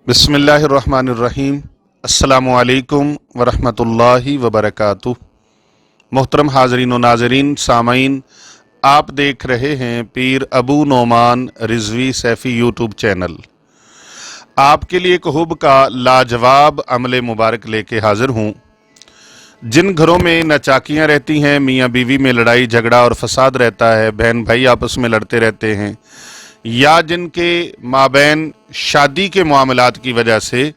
بسم اللہ الرحمن الرحیم۔ السلام علیکم ورحمۃ اللہ وبرکاتہ۔ محترم حاضرین و ناظرین، سامعین، آپ دیکھ رہے ہیں پیر ابو نعمان رضوی سیفی یوٹیوب چینل۔ آپ کے لیے ایک حب کا لاجواب عمل مبارک لے کے حاضر ہوں۔ جن گھروں میں ناچاکیاں رہتی ہیں، میاں بیوی میں لڑائی جھگڑا اور فساد رہتا ہے، بہن بھائی آپس میں لڑتے رہتے ہیں، یا جن کے مابین شادی کے معاملات کی وجہ سے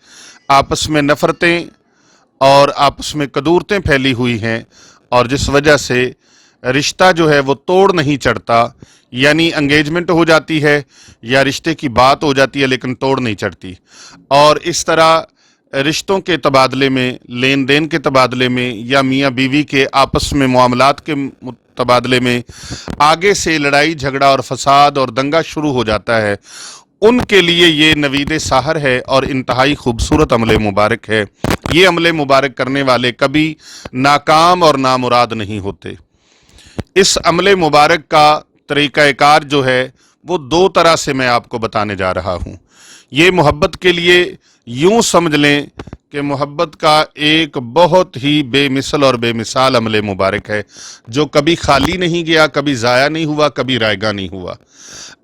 آپس میں نفرتیں اور آپس میں کدورتیں پھیلی ہوئی ہیں، اور جس وجہ سے رشتہ جو ہے وہ توڑ نہیں چڑھتا، یعنی انگیجمنٹ ہو جاتی ہے یا رشتے کی بات ہو جاتی ہے لیکن توڑ نہیں چڑھتی، اور اس طرح رشتوں کے تبادلے میں، لین دین کے تبادلے میں، یا میاں بیوی کے آپس میں معاملات کے تبادلے میں آگے سے لڑائی جھگڑا اور فساد اور دنگا شروع ہو جاتا ہے، ان کے لیے یہ نوید سحر ہے اور انتہائی خوبصورت عمل مبارک ہے۔ یہ عمل مبارک کرنے والے کبھی ناکام اور نامراد نہیں ہوتے۔ اس عمل مبارک کا طریقہ کار جو ہے وہ دو طرح سے میں آپ کو بتانے جا رہا ہوں۔ یہ محبت کے لیے یوں سمجھ لیں کہ محبت کا ایک بہت ہی بے مثل اور بے مثال عمل مبارک ہے، جو کبھی خالی نہیں گیا، کبھی ضائع نہیں ہوا، کبھی رائگاں نہیں ہوا۔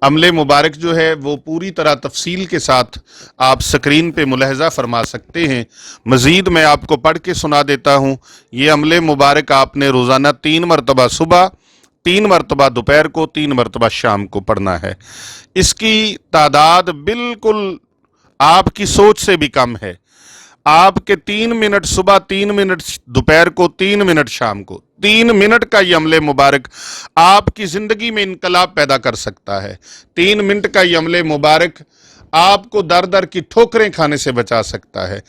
عمل مبارک جو ہے وہ پوری طرح تفصیل کے ساتھ آپ سکرین پہ ملاحظہ فرما سکتے ہیں۔ مزید میں آپ کو پڑھ کے سنا دیتا ہوں۔ یہ عمل مبارک آپ نے روزانہ 3 مرتبہ صبح، 3 مرتبہ دوپہر کو، 3 مرتبہ شام کو پڑھنا ہے۔ اس کی تعداد بالکل آپ کی سوچ سے بھی کم ہے۔ آپ کے 3 منٹ صبح، 3 منٹ دوپہر کو، 3 منٹ شام کو، 3 منٹ کا یہ عمل مبارک آپ کی زندگی میں انقلاب پیدا کر سکتا ہے۔ 3 منٹ کا یہ عمل مبارک آپ کو در در کی ٹھوکریں کھانے سے بچا سکتا ہے۔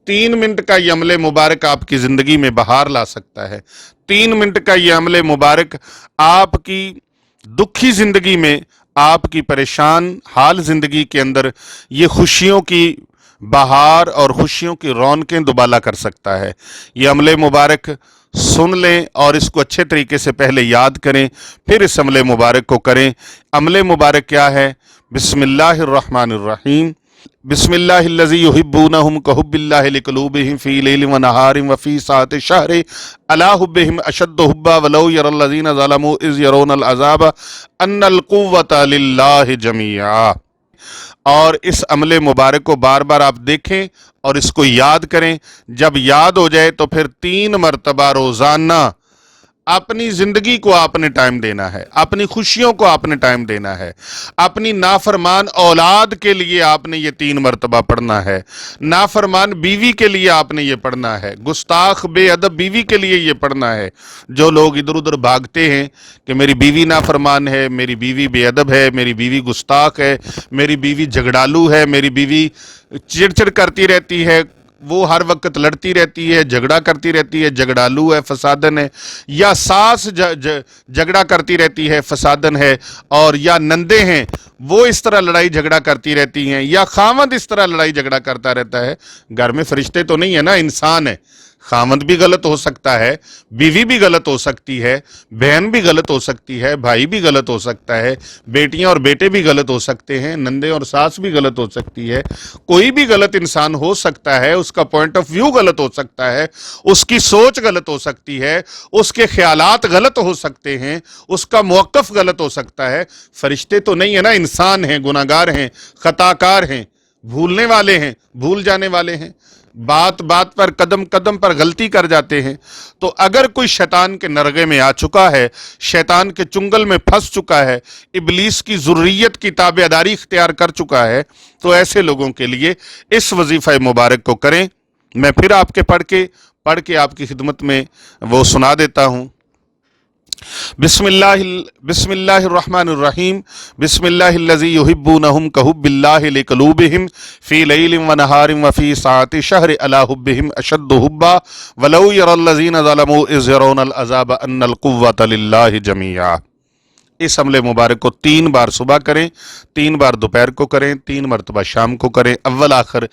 3 منٹ کا یہ عمل مبارک آپ کی زندگی میں بہار لا سکتا ہے۔ 3 منٹ کا یہ عمل مبارک آپ کی دکھی زندگی میں، آپ کی پریشان حال زندگی کے اندر یہ خوشیوں کی بہار اور خوشیوں کی رونقیں دوبالا کر سکتا ہے۔ یہ عمل مبارک سن لیں اور اس کو اچھے طریقے سے پہلے یاد کریں، پھر اس عمل مبارک کو کریں۔ عمل مبارک کیا ہے؟ بسم اللہ الرحمن الرحیم۔ بسم اللہ الذی یحبونہم کحب اللہ لقلوبہم فی لیل و نہار وفی ساعۃ الشہر علی حبہم اشد حبا ولو یری الذین ظلموا اذ یرون العذاب ان القوۃ للہ جمیعا۔ اور اس عمل مبارک کو بار بار آپ دیکھیں اور اس کو یاد کریں۔ جب یاد ہو جائے تو پھر 3 مرتبہ روزانہ اپنی زندگی کو آپ نے ٹائم دینا ہے، اپنی خوشیوں کو آپ نے ٹائم دینا ہے، اپنی نافرمان اولاد کے لیے آپ نے یہ 3 مرتبہ پڑھنا ہے، نافرمان بیوی کے لیے آپ نے یہ پڑھنا ہے، گستاخ بے ادب بیوی کے لیے یہ پڑھنا ہے۔ جو لوگ ادھر ادھر بھاگتے ہیں کہ میری بیوی نافرمان ہے، میری بیوی بے ادب ہے، میری بیوی گستاخ ہے، میری بیوی جھگڑالو ہے، میری بیوی چڑچڑ کرتی رہتی ہے، وہ ہر وقت لڑتی رہتی ہے، جھگڑا کرتی رہتی ہے، جھگڑالو ہے، فسادن ہے، یا ساس جھگڑا کرتی رہتی ہے، فسادن ہے، اور یا نندے ہیں وہ اس طرح لڑائی جھگڑا کرتی رہتی ہیں، یا خاوند اس طرح لڑائی جھگڑا کرتا رہتا ہے۔ گھر میں فرشتے تو نہیں ہے نا، انسان ہے۔ خاوند بھی غلط ہو سکتا ہے، بیوی بھی غلط ہو سکتی ہے، بہن بھی غلط ہو سکتی ہے، بھائی بھی غلط ہو سکتا ہے، بیٹیاں اور بیٹے بھی غلط ہو سکتے ہیں، نندے اور ساس بھی غلط ہو سکتی ہے۔ کوئی بھی غلط انسان ہو سکتا ہے، اس کا پوائنٹ آف ویو غلط ہو سکتا ہے، اس کی سوچ غلط ہو سکتی ہے، اس کے خیالات غلط ہو سکتے ہیں، اس کا موقف غلط ہو سکتا ہے۔ فرشتے تو نہیں ہے نا، انسان ہیں، گناہ گار ہیں، خطا کار ہیں، بھولنے والے ہیں، بھول جانے والے ہیں، بات بات پر قدم قدم پر غلطی کر جاتے ہیں۔ تو اگر کوئی شیطان کے نرغے میں آ چکا ہے، شیطان کے چنگل میں پھنس چکا ہے، ابلیس کی ذریت کی تابعداری اختیار کر چکا ہے، تو ایسے لوگوں کے لیے اس وظیفہ مبارک کو کریں۔ میں پھر آپ کے پڑھ کے آپ کی خدمت میں وہ سنا دیتا ہوں۔ بسم اللہ الرحمن الرحیم۔ بسم اللہ الذی یحبونہم کحب اللہ لقلوبہم فی لیل و نہار وفی ساعۃ الشہر علی حبہم اشد حبا ولو یری الذین ظلموا اذ یرون العذاب ان القوۃ للہ جمیعا۔ اس عمل مبارک کو 3 بار صبح کریں، 3 بار دوپہر کو کریں، 3 مرتبہ شام کو کریں، اول آخر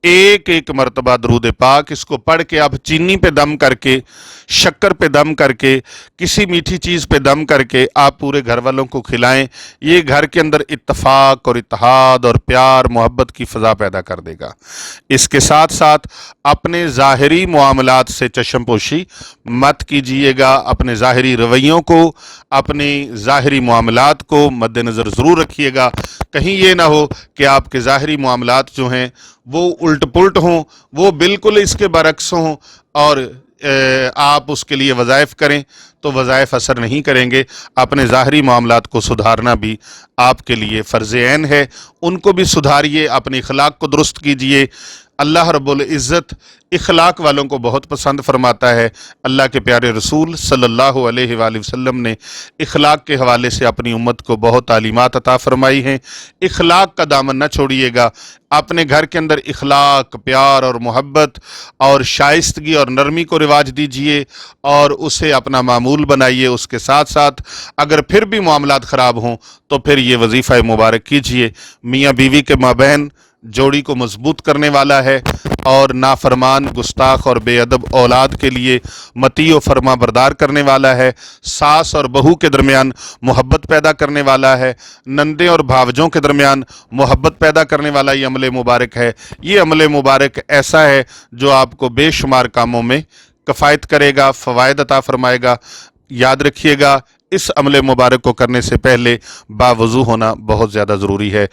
ایک مرتبہ درود پاک اس کو پڑھ کے آپ چینی پہ دم کر کے، شکر پہ دم کر کے، کسی میٹھی چیز پہ دم کر کے آپ پورے گھر والوں کو کھلائیں۔ یہ گھر کے اندر اتفاق اور اتحاد اور پیار محبت کی فضا پیدا کر دے گا۔ اس کے ساتھ ساتھ اپنے ظاہری معاملات سے چشم پوشی مت کیجئے گا، اپنے ظاہری رویوں کو، اپنے ظاہری معاملات کو مد نظر ضرور رکھیے گا۔ کہیں یہ نہ ہو کہ آپ کے ظاہری معاملات جو ہیں وہ الٹ پلٹ ہوں، وہ بالکل اس کے برعکس ہوں، اور آپ اس کے لیے وظائف کریں تو وظائف اثر نہیں کریں گے۔ اپنے ظاہری معاملات کو سدھارنا بھی آپ کے لیے فرض عین ہے، ان کو بھی سدھاریے، اپنے اخلاق کو درست کیجئے۔ اللہ رب العزت اخلاق والوں کو بہت پسند فرماتا ہے۔ اللہ کے پیارے رسول صلی اللہ علیہ وآلہ وسلم نے اخلاق کے حوالے سے اپنی امت کو بہت تعلیمات عطا فرمائی ہیں۔ اخلاق کا دامن نہ چھوڑیے گا، اپنے گھر کے اندر اخلاق، پیار اور محبت اور شائستگی اور نرمی کو رواج دیجئے اور اسے اپنا معمول بنائیے۔ اس کے ساتھ ساتھ اگر پھر بھی معاملات خراب ہوں تو پھر یہ وظیفہ مبارک کیجئے۔ میاں بیوی کے مابین جوڑی کو مضبوط کرنے والا ہے، اور نافرمان، گستاخ اور بے ادب اولاد کے لیے مطیع و فرما بردار کرنے والا ہے۔ ساس اور بہو کے درمیان محبت پیدا کرنے والا ہے، نندے اور بھاوجوں کے درمیان محبت پیدا کرنے والا یہ عمل مبارک ہے۔ یہ عمل مبارک ایسا ہے جو آپ کو بے شمار کاموں میں کفایت کرے گا، فوائد عطا فرمائے گا۔ یاد رکھیے گا، اس عمل مبارک کو کرنے سے پہلے باوضو ہونا بہت زیادہ ضروری ہے۔